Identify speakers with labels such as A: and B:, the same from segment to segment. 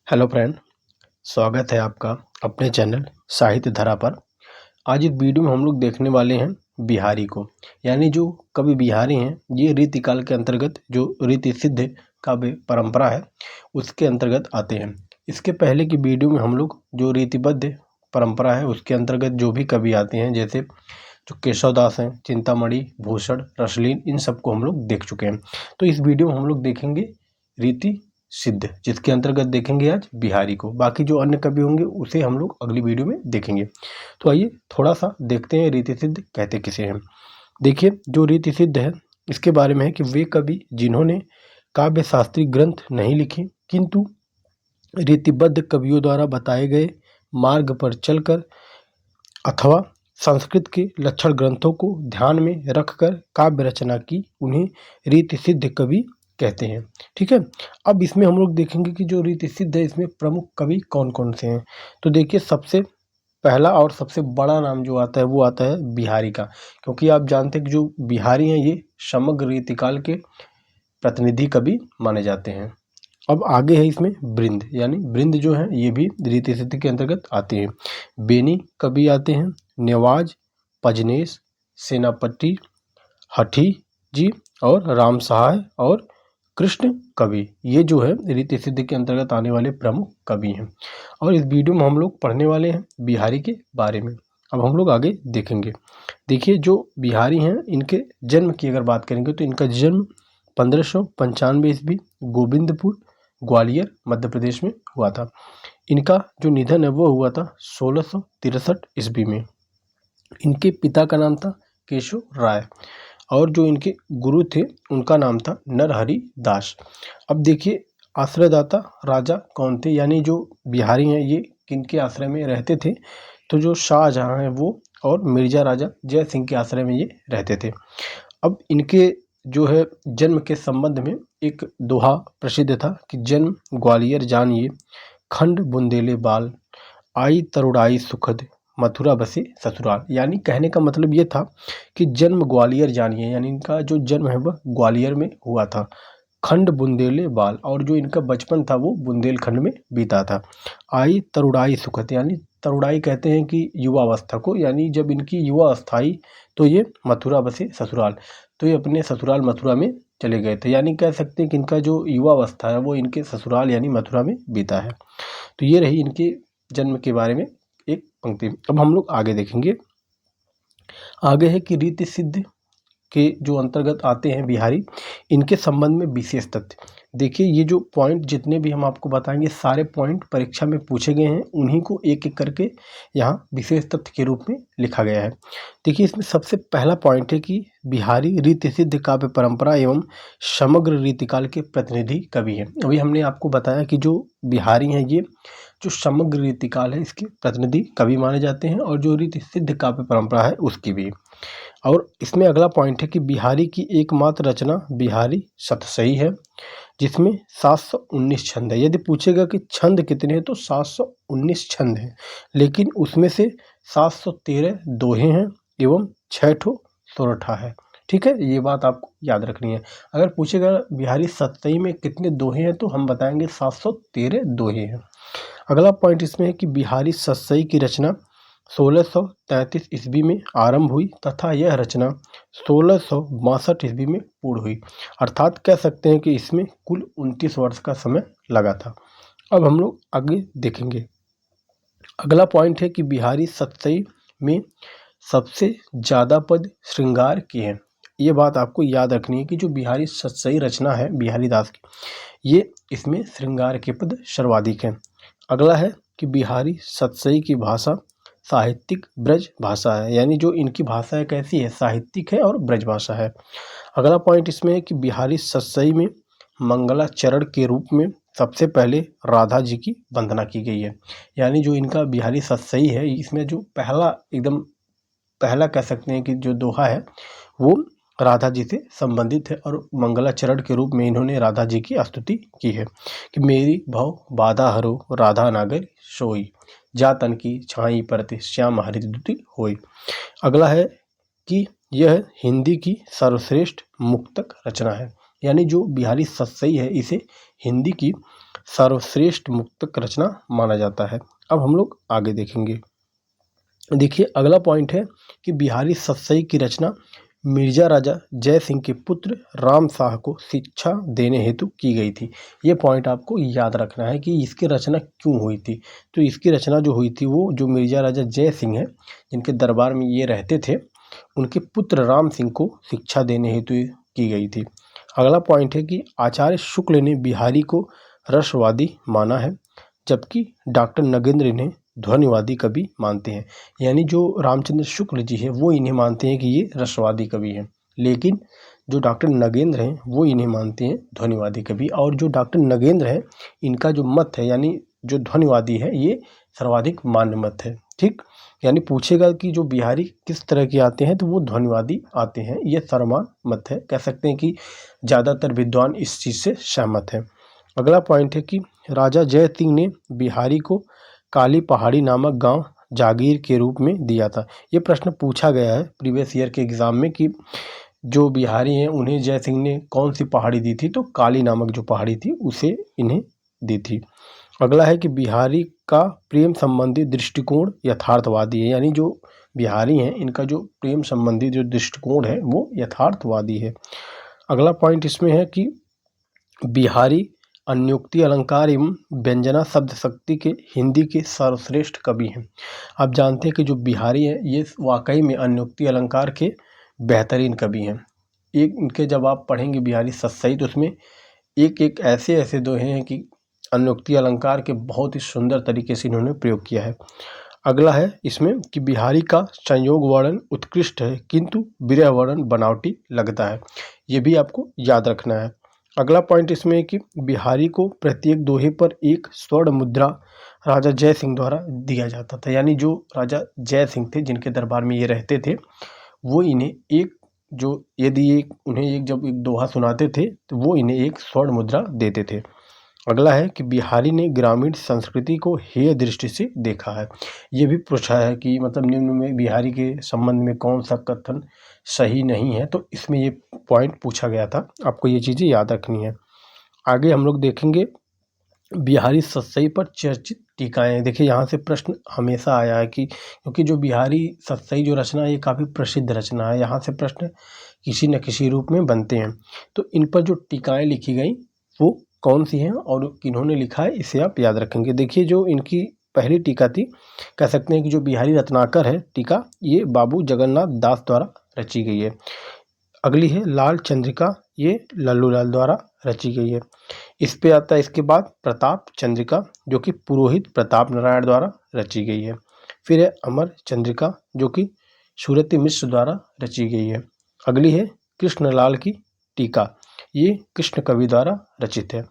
A: Hello friend, स्वागत है आपका अपने चैनल साहित्य धारा पर। आज इस वीडियो में हम लोग देखने वाले हैं बिहारी को, यानी जो कवि बिहारी हैं ये रीतिकाल के अंतर्गत जो रीति सिद्ध काव्य परंपरा है उसके अंतर्गत आते हैं। इसके पहले की वीडियो में हम लोग जो रीतिबद्ध परंपरा है उसके अंतर्गत जो भी कवि आते हैं, जैसे जो केशवदास हैं, चिंतामणि, भूषण, रसलीन, इन सबको हम लोग देख चुके हैं। तो इस वीडियो में हम लोग देखेंगे रीति सिद्ध, जिसके अंतर्गत देखेंगे आज बिहारी को। बाकी जो अन्य कवि होंगे उसे हम लोग अगली वीडियो में देखेंगे। तो आइए थोड़ा सा देखते हैं रीति सिद्ध कहते किसे हैं। देखिए, जो रीति सिद्ध है इसके बारे में है कि वे कवि जिन्होंने काव्य शास्त्रीय ग्रंथ नहीं लिखे किंतु रीतिबद्ध कवियों द्वारा बताए गए मार्ग पर चलकर अथवा संस्कृत के लक्षण ग्रंथों को ध्यान में रखकर काव्य रचना की, उन्हें रीति सिद्ध कवि कहते हैं। ठीक है, अब इसमें हम लोग देखेंगे कि जो रीति सिद्ध है इसमें प्रमुख कवि कौन कौन से हैं। तो देखिए, सबसे पहला और सबसे बड़ा नाम जो आता है वो आता है बिहारी का, क्योंकि आप जानते हैं कि जो बिहारी हैं ये समग्र रीतिकाल के प्रतिनिधि कवि माने जाते हैं। अब आगे है इसमें बृंद, यानी बृंद जो है ये भी रीति सिद्ध के अंतर्गत आते हैं। बेनी कवि आते हैं, नेवाज, पजनेश, सेनापति, हठी जी और राम सहाय और कृष्ण कवि, ये जो है रीति सिद्ध के अंतर्गत आने वाले प्रमुख कवि हैं। और इस वीडियो में हम लोग पढ़ने वाले हैं बिहारी के बारे में। अब हम लोग आगे देखेंगे। देखिए, जो बिहारी हैं इनके जन्म की अगर बात करेंगे तो इनका जन्म 1595 ईस्वी गोविंदपुर, ग्वालियर, मध्य प्रदेश में हुआ था। इनका जो निधन है वो हुआ था 1663 ईस्वी में। इनके पिता का नाम था केशव राय और जो इनके गुरु थे उनका नाम था नरहरि दास। अब देखिए, आश्रयदाता राजा कौन थे, यानी जो बिहारी हैं ये किनके आश्रय में रहते थे। तो जो शाहजहां हैं वो और मिर्जा राजा जय सिंह के आश्रय में ये रहते थे। अब इनके जो है जन्म के संबंध में एक दोहा प्रसिद्ध था कि जन्म ग्वालियर जानिए, खंड बुंदेले बाल, आई तरुड़ाई सुखद, मथुरा बसे ससुराल। यानी कहने का मतलब ये था कि जन्म ग्वालियर जानिए, यानी इनका जो जन्म है वह ग्वालियर में हुआ था। खंड बुंदेले बाल, और जो इनका बचपन था वो बुंदेलखंड में बीता था। आई तरुड़ाई सुखद, यानी तरुड़ाई कहते हैं कि युवावस्था को, यानी जब इनकी युवा अवस्था आई तो ये मथुरा बसे ससुराल, तो ये अपने ससुराल मथुरा में चले गए थे। यानी कह सकते हैं कि इनका जो युवा अवस्था है वो इनके ससुराल यानी मथुरा में बीता है। तो ये रही इनके जन्म के बारे में एक पंक्ति। अब हम लोग आगे देखेंगे। आगे है कि रीति सिद्ध के जो अंतर्गत आते हैं बिहारी, इनके संबंध में विशेष तथ्य। देखिए, ये जो पॉइंट जितने भी हम आपको बताएंगे सारे पॉइंट परीक्षा में पूछे गए हैं, उन्हीं को एक एक करके यहाँ विशेष तथ्य के रूप में लिखा गया है। देखिए, इसमें सबसे पहला पॉइंट है कि बिहारी रीति सिद्ध काव्य परंपरा एवं समग्र रीतिकाल के प्रतिनिधि कवि हैं। अभी हमने आपको बताया कि जो बिहारी हैं ये जो समग्र रीतिकाल है इसके प्रतिनिधि कवि माने जाते हैं और जो रीति सिद्ध काव्य परंपरा है उसकी भी। और इसमें अगला पॉइंट है कि बिहारी की एकमात्र रचना बिहारी शतसही है, जिसमें 719 छंद है। यदि पूछेगा कि छंद कितने हैं तो 719 छंद हैं, लेकिन उसमें से 713 दोहे हैं एवं 6 ठो सोरठा है। ठीक है, ये बात आपको याद रखनी है। अगर पूछेगा बिहारी शतसही में कितने दोहे हैं तो हम बताएंगे 713 दोहे हैं। अगला पॉइंट इसमें है कि बिहारी शतसही की रचना 1633 ईस्वी में आरंभ हुई तथा यह रचना 1662 ईस्वी में पूर्ण हुई। अर्थात कह सकते हैं कि इसमें कुल 29 वर्ष का समय लगा था। अब हम लोग आगे देखेंगे। अगला पॉइंट है कि बिहारी शतसही में सबसे ज़्यादा पद श्रृंगार की हैं। ये बात आपको याद रखनी है कि जो बिहारी शतसही रचना है बिहारी दास की, ये इसमें श्रृंगार के पद सर्वाधिक हैं। अगला है कि बिहारी शतसही की भाषा साहित्यिक ब्रज भाषा है, यानी जो इनकी भाषा है कैसी है, साहित्यिक है और ब्रज भाषा है। अगला पॉइंट इसमें है कि बिहारी शतसही में मंगलाचरण के रूप में सबसे पहले राधा जी की वंदना की गई है। यानी जो इनका बिहारी शतसही है इसमें जो पहला कह सकते हैं कि जो दोहा है वो राधा जी से संबंधित है और मंगलाचरण के रूप में इन्होंने राधा जी की स्तुति की है कि मेरी भव बाधा हरो राधा नागर सोई, जा तन की छाई परते श्याम हरित दुति होई। अगला है कि यह हिंदी की सर्वश्रेष्ठ मुक्तक रचना है, यानी जो बिहारी शतसही है इसे हिंदी की सर्वश्रेष्ठ मुक्तक रचना माना जाता है। अब हम लोग आगे देखेंगे। देखिए अगला पॉइंट है कि बिहारी सतसई की रचना मिर्जा राजा जय सिंह के पुत्र राम शाह को शिक्षा देने हेतु की गई थी। ये पॉइंट आपको याद रखना है कि इसकी रचना क्यों हुई थी। तो इसकी रचना जो हुई थी वो जो मिर्जा राजा जय सिंह है जिनके दरबार में ये रहते थे, उनके पुत्र राम सिंह को शिक्षा देने हेतु की गई थी। अगला पॉइंट है कि आचार्य शुक्ल ने बिहारी को रसवादी माना है, जबकि डॉक्टर नगेंद्र इन्हें ध्वनिवादी कवि मानते हैं। यानी जो रामचंद्र शुक्ल जी है वो इन्हें मानते हैं कि ये रसवादी कवि हैं, लेकिन जो डॉक्टर नगेंद्र हैं वो इन्हें मानते हैं ध्वनिवादी कवि। और जो डॉक्टर नगेंद्र हैं इनका जो मत है यानी जो ध्वनिवादी है ये सर्वाधिक मान्य मत है। ठीक, यानी पूछेगा कि जो बिहारी किस तरह के आते हैं तो वो ध्वनिवादी आते हैं, ये सर्वमान्य मत है। कह सकते हैं कि ज़्यादातर विद्वान इस चीज़ से सहमत हैं। अगला पॉइंट है कि राजा जय सिंह ने बिहारी को काली पहाड़ी नामक गांव जागीर के रूप में दिया था। ये प्रश्न पूछा गया है प्रीवियस ईयर के एग्जाम में कि जो बिहारी हैं उन्हें जय सिंह ने कौन सी पहाड़ी दी थी, तो काली नामक जो पहाड़ी थी उसे इन्हें दी थी। अगला है कि बिहारी का प्रेम संबंधी दृष्टिकोण यथार्थवादी है। यानी जो बिहारी हैं इनका जो प्रेम संबंधी जो दृष्टिकोण है वो यथार्थवादी है। अगला पॉइंट इसमें है कि बिहारी अन्योक्ति अलंकार एवं व्यंजना शब्द शक्ति के हिंदी के सर्वश्रेष्ठ कवि हैं। आप जानते हैं कि जो बिहारी हैं ये वाकई में अन्योक्ति अलंकार के बेहतरीन कवि हैं। एक इनके जब आप पढ़ेंगे बिहारी सतसई तो उसमें एक एक ऐसे ऐसे दोहे हैं कि अन्योक्ति अलंकार के बहुत ही सुंदर तरीके से इन्होंने प्रयोग किया है। अगला है इसमें कि बिहारी का संयोग वर्णन उत्कृष्ट है किंतु विरह वर्णन बनावटी लगता है। ये भी आपको याद रखना है। अगला पॉइंट इसमें है कि बिहारी को प्रत्येक दोहे पर एक स्वर्ण मुद्रा राजा जय सिंह द्वारा दिया जाता था। यानी जो राजा जय सिंह थे जिनके दरबार में ये रहते थे वो इन्हें एक जो यदि एक उन्हें एक जब एक दोहा सुनाते थे तो वो इन्हें एक स्वर्ण मुद्रा देते थे। अगला है कि बिहारी ने ग्रामीण संस्कृति को हेय दृष्टि से देखा है। ये भी पूछा है कि मतलब निम्न में बिहारी के संबंध में कौन सा कथन सही नहीं है, तो इसमें ये पॉइंट पूछा गया था। आपको ये चीज़ें याद रखनी है। आगे हम लोग देखेंगे बिहारी सतसई पर चर्चित टीकाएँ। देखिए यहाँ से प्रश्न हमेशा आया है कि क्योंकि जो बिहारी सतसई जो रचना है ये काफ़ी प्रसिद्ध रचना है, यहाँ से प्रश्न किसी न किसी रूप में बनते हैं। तो इन पर जो टीकाएँ लिखी गई वो कौन सी हैं और किन्होंने लिखा है इसे आप याद रखेंगे। देखिए जो इनकी पहली टीका थी, कह सकते हैं कि जो बिहारी रत्नाकर है टीका, ये बाबू जगन्नाथ दास द्वारा रची गई है। अगली है लाल चंद्रिका, ये लल्लू लाल द्वारा रची गई है। इस पे आता है इसके बाद प्रताप चंद्रिका जो कि पुरोहित प्रताप नारायण द्वारा रची गई है। फिर है अमर चंद्रिका जो कि सूरती मिश्र द्वारा रची गई है। अगली है कृष्णलाल की टीका, ये कृष्ण कवि द्वारा रचित है।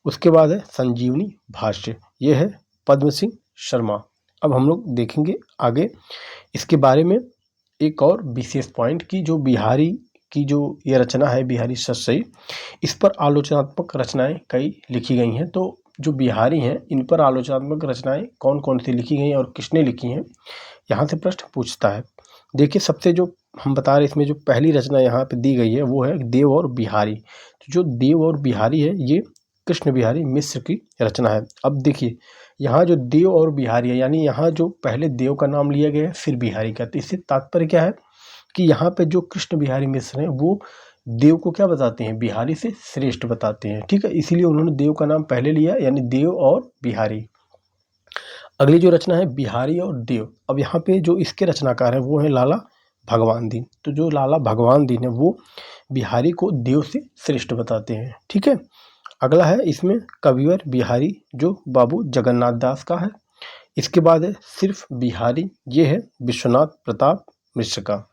A: उसके बाद है संजीवनी भाष्य, ये है पद्म सिंह शर्मा। अब हम लोग देखेंगे आगे इसके बारे में एक और विशेष पॉइंट की जो बिहारी की जो ये रचना है बिहारी सतसई, इस पर आलोचनात्मक रचनाएं कई लिखी गई हैं। तो जो बिहारी हैं इन पर आलोचनात्मक रचनाएं कौन कौन सी लिखी गई हैं और किसने लिखी हैं, यहाँ से प्रश्न पूछता है। देखिए सबसे जो हम बता रहे इसमें जो पहली रचना यहाँ पे दी गई है वो है देव और बिहारी। तो जो देव और बिहारी है ये कृष्ण बिहारी मिश्र की रचना है। अब देखिए यहाँ जो देव और बिहारी है यानी यहाँ जो पहले देव का नाम लिया गया है फिर बिहारी का, तो इससे तात्पर्य क्या है कि यहाँ पे जो कृष्ण बिहारी मिश्र हैं वो देव को क्या बताते हैं, बिहारी से श्रेष्ठ बताते हैं। ठीक है, इसीलिए उन्होंने देव का नाम पहले लिया यानी देव और बिहारी। अगली जो रचना है बिहारी और देव, अब यहाँ पे जो इसके रचनाकार हैं वो है लाला भगवान दीन। तो जो लाला भगवान दीन है वो बिहारी को देव से श्रेष्ठ बताते हैं। ठीक है, अगला है इसमें कविवर बिहारी जो बाबू जगन्नाथ दास का है। इसके बाद है सिर्फ बिहारी, ये है विश्वनाथ प्रताप मिश्र का।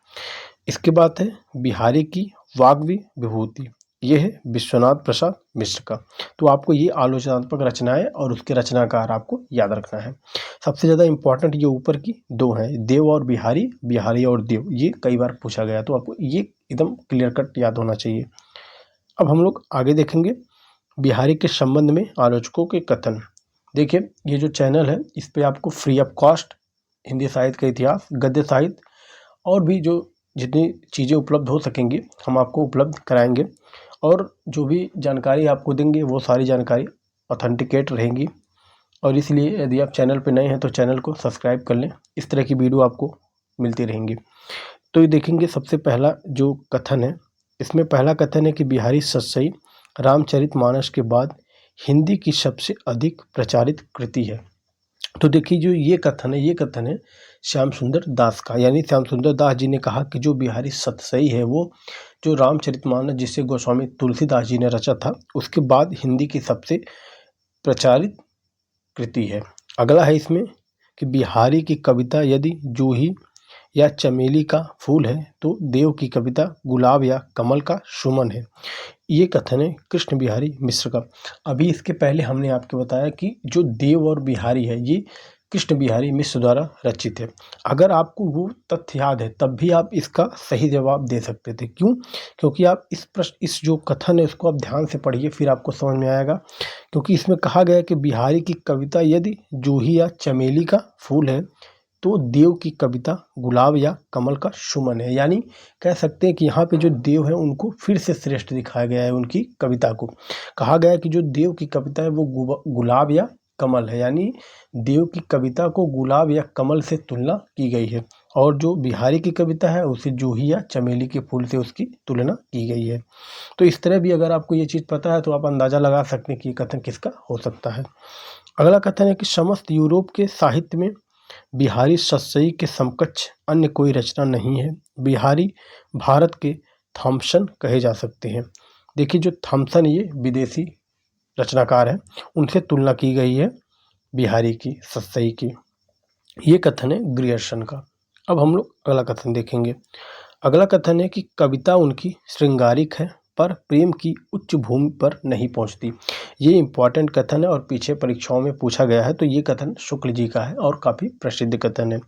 A: इसके बाद है बिहारी की वाग्वी विभूति, ये है विश्वनाथ प्रसाद मिश्र का। तो आपको ये आलोचनात्मक रचनाएं और उसके रचनाकार आपको याद रखना है। सबसे ज़्यादा इंपॉर्टेंट ये ऊपर की दो हैं, देव और बिहारी, बिहारी और देव, ये कई बार पूछा गया तो आपको ये एकदम क्लियर कट याद होना चाहिए। अब हम लोग आगे देखेंगे बिहारी के संबंध में आलोचकों के कथन। देखिए ये जो चैनल है इस पे आपको फ्री ऑफ कॉस्ट हिंदी साहित्य का इतिहास, गद्य साहित्य और भी जो जितनी चीज़ें उपलब्ध हो सकेंगी हम आपको उपलब्ध कराएंगे और जो भी जानकारी आपको देंगे वो सारी जानकारी ऑथेंटिकेट रहेंगी, और इसलिए यदि आप चैनल पर नए हैं तो चैनल को सब्सक्राइब कर लें। इस तरह की वीडियो आपको मिलती रहेंगी। तो ये देखेंगे सबसे पहला जो कथन है, इसमें पहला कथन है कि बिहारी सतसई रामचरितमानस के बाद हिंदी की सबसे अधिक प्रचारित कृति है। तो देखिए जो ये कथन है श्याम सुंदर दास का, यानी श्याम सुंदर दास जी ने कहा कि जो बिहारी सतसई है वो जो रामचरितमानस जिसे गोस्वामी तुलसीदास जी ने रचा था उसके बाद हिंदी की सबसे प्रचारित कृति है। अगला है इसमें कि बिहारी की कविता यदि जूही या चमेली का फूल है तो देव की कविता गुलाब या कमल का सुमन है। ये कथन है कृष्ण बिहारी मिश्र का। अभी इसके पहले हमने आपको बताया कि जो देव और बिहारी है ये कृष्ण बिहारी मिश्र द्वारा रचित है। अगर आपको वो तथ्य याद है तब भी आप इसका सही जवाब दे सकते थे। क्यों? क्योंकि आप इस जो कथन है उसको आप ध्यान से पढ़िए, फिर आपको समझ में आएगा। क्योंकि इसमें कहा गया है कि बिहारी की कविता यदि जूही या चमेली का फूल है तो देव की कविता गुलाब या कमल का सुमन है। यानी कह सकते हैं कि यहाँ पे जो देव है उनको फिर से श्रेष्ठ दिखाया गया है। उनकी कविता को कहा गया है कि जो देव की कविता है वो गुलाब या कमल है, यानी देव की कविता को गुलाब या कमल से तुलना की गई है, और जो बिहारी की कविता है उसे जूही या चमेली के फूल से उसकी तुलना की गई है। तो इस तरह भी अगर आपको ये चीज़ पता है तो आप अंदाज़ा लगा सकते हैं कि ये कथन किसका हो सकता है। अगला कथन है कि समस्त यूरोप के साहित्य में बिहारी सतसई के समकक्ष अन्य कोई रचना नहीं है। बिहारी भारत के थॉमसन कहे जा सकते हैं। देखिए जो थॉमसन ये विदेशी रचनाकार हैं, उनसे तुलना की गई है बिहारी की सतसई की। ये कथन है ग्रियर्सन का। अब हम लोग अगला कथन देखेंगे। अगला कथन है कि कविता उनकी श्रृंगारिक है पर प्रेम की उच्च भूमि पर नहीं पहुंचती। ये इम्पॉर्टेंट कथन है और पीछे परीक्षाओं में पूछा गया है, तो ये कथन शुक्ल जी का है और काफ़ी प्रसिद्ध कथन है।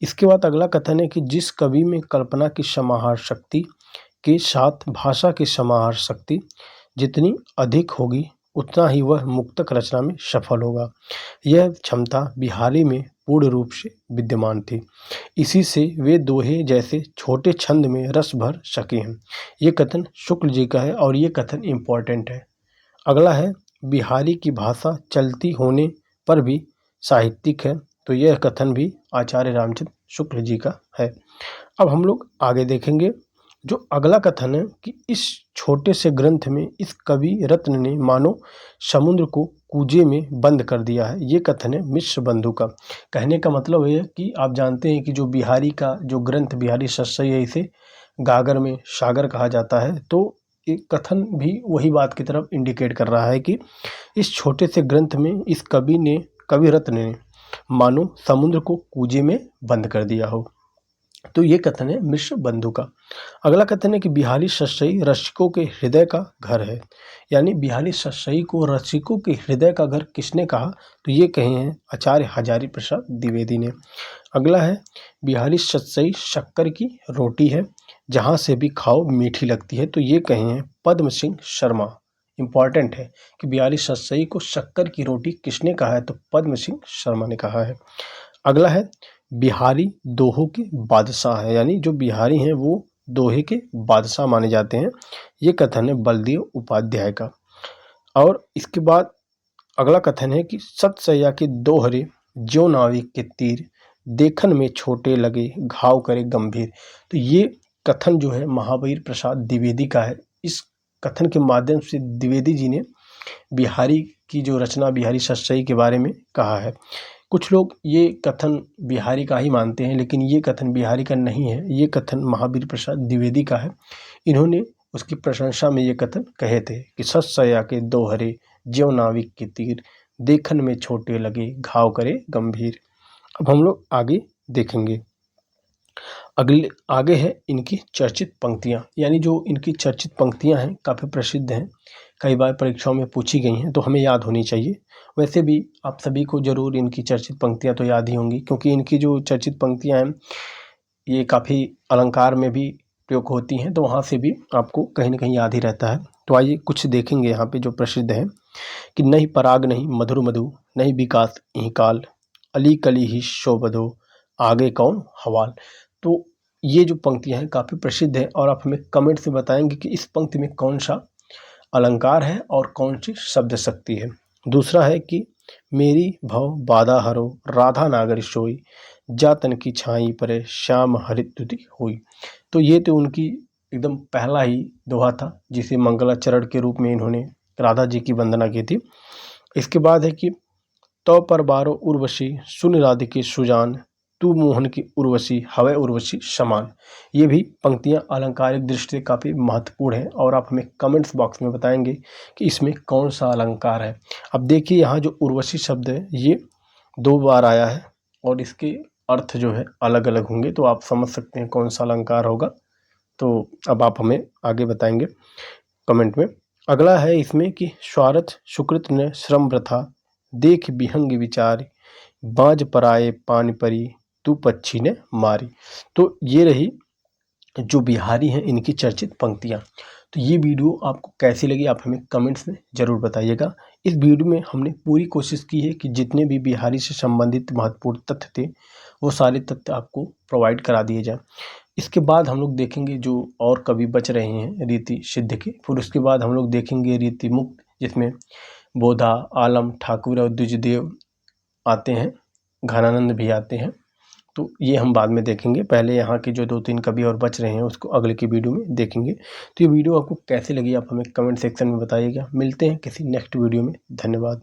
A: इसके बाद अगला कथन है कि जिस कवि में कल्पना की समाहार शक्ति के साथ भाषा की समाहार शक्ति जितनी अधिक होगी उतना ही वह मुक्तक रचना में सफल होगा। यह क्षमता बिहारी में पूर्ण रूप से विद्यमान थी। इसी से वे दोहे जैसे छोटे छंद में रस भर सके हैं। ये कथन शुक्ल जी का है और ये कथन इम्पॉर्टेंट है। अगला है बिहारी की भाषा चलती होने पर भी साहित्यिक है, तो यह कथन भी आचार्य रामचंद्र शुक्ल जी का है। अब हम लोग आगे देखेंगे। जो अगला कथन है कि इस छोटे से ग्रंथ में इस कवि रत्न ने मानो समुद्र को कूजे में बंद कर दिया है। ये कथन है मिश्र बंधु का। कहने का मतलब है कि आप जानते हैं कि जो बिहारी का जो ग्रंथ बिहारी सतसई है इसे गागर में सागर कहा जाता है। तो एक कथन भी वही बात की तरफ इंडिकेट कर रहा है कि इस छोटे से ग्रंथ में इस कवि रत्न ने मानो समुद्र को कूजे में बंद कर दिया हो। तो ये कथन है मिश्र बंधु का। अगला कथन है कि बिहारी सतसई रसिकों के हृदय का घर है। यानी बिहारी सतसई को रसिकों के हृदय का घर किसने कहा? तो ये कहे हैं आचार्य हजारी प्रसाद द्विवेदी ने। अगला है बिहारी सतसई शक्कर की रोटी है, जहाँ से भी खाओ मीठी लगती है। तो ये कहे हैं पद्म सिंह शर्मा। इम्पॉर्टेंट है कि बिहारी सतसई को शक्कर की रोटी किसने कहा है? तो पद्म सिंह शर्मा ने कहा है। अगला है बिहारी दोहों के बादशाह है, यानी जो बिहारी हैं वो दोहे के बादशाह माने जाते हैं। ये कथन है बलदेव उपाध्याय का। और इसके बाद अगला कथन है कि सतसैया के दोहरे ज्यो नाविक के तीर देखन में छोटे लगे घाव करे गंभीर। तो ये कथन जो है महावीर प्रसाद द्विवेदी का है। इस कथन के माध्यम से द्विवेदी जी ने बिहारी की जो रचना बिहारी सतसई के बारे में कहा है। कुछ लोग ये कथन बिहारी का ही मानते हैं, लेकिन ये कथन बिहारी का नहीं है, ये कथन महावीर प्रसाद द्विवेदी का है। इन्होंने उसकी प्रशंसा में ये कथन कहे थे कि सतसैया के दोहरे ज्यों नाविक के तीर देखन में छोटे लगे घाव करे गंभीर। अब हम लोग आगे देखेंगे। आगे है इनकी चर्चित पंक्तियाँ, यानी जो इनकी चर्चित पंक्तियाँ हैं काफ़ी प्रसिद्ध हैं, कई बार परीक्षाओं में पूछी गई हैं, तो हमें याद होनी चाहिए। वैसे भी आप सभी को ज़रूर इनकी चर्चित पंक्तियाँ तो याद ही होंगी, क्योंकि इनकी जो चर्चित पंक्तियाँ हैं ये काफ़ी अलंकार में भी प्रयोग होती हैं, तो वहाँ से भी आपको कहीं ना कहीं याद ही रहता है। तो आइए कुछ देखेंगे यहाँ पे जो प्रसिद्ध है कि नहीं पराग नहीं मधुर मधु नहीं विकास यही काल अली कली ही शोबधो आगे कौन हवाल। तो ये जो पंक्तियाँ हैं काफ़ी प्रसिद्ध है और आप हमें कमेंट से बताएंगे कि इस पंक्ति में कौन सा अलंकार है और कौन सी शब्द शक्ति है। दूसरा है कि मेरी भव बाधा हरो राधा नागर सोई, जातन की छाई परे श्याम हरित तुति हुई। तो ये तो उनकी एकदम पहला ही दोहा था जिसे मंगलाचरण के रूप में इन्होंने राधा जी की वंदना की थी। इसके बाद है कि तो पर बारो उर्वशी सुन राधिके सुजान, तू मोहन की उर्वशी हवै उर्वशी समान। ये भी पंक्तियां अलंकारिक दृष्टि से काफ़ी महत्वपूर्ण हैं और आप हमें कमेंट्स बॉक्स में बताएंगे कि इसमें कौन सा अलंकार है। अब देखिए यहाँ जो उर्वशी शब्द है ये 2 बार आया है और इसके अर्थ जो है अलग अलग होंगे, तो आप समझ सकते हैं कौन सा अलंकार होगा। तो अब आप हमें आगे बताएंगे कमेंट में। अगला है इसमें कि स्वार्थ सुकृत ने श्रम वृथा, देख विहंग विचार, बाज पराए पानी परी, तू पक्षी ने मारी। तो ये रही जो बिहारी हैं इनकी चर्चित पंक्तियाँ। तो ये वीडियो आपको कैसी लगी आप हमें कमेंट्स में ज़रूर बताइएगा। इस वीडियो में हमने पूरी कोशिश की है कि जितने भी बिहारी से संबंधित महत्वपूर्ण तथ्य थे वो सारे तथ्य आपको प्रोवाइड करा दिए जाएँ। इसके बाद हम लोग देखेंगे जो और कवि बच रहे हैं रीति सिद्ध के, फिर उसके बाद हम लोग देखेंगे रीति मुक्त जिसमें बोधा, आलम, ठाकुर और द्विजदेव आते हैं, घनानंद भी आते हैं। तो ये हम बाद में देखेंगे, पहले यहाँ के जो 2-3 कवि और बच रहे हैं उसको अगले की वीडियो में देखेंगे। तो ये वीडियो आपको कैसी लगी आप हमें कमेंट सेक्शन में बताइएगा। मिलते हैं किसी नेक्स्ट वीडियो में। धन्यवाद।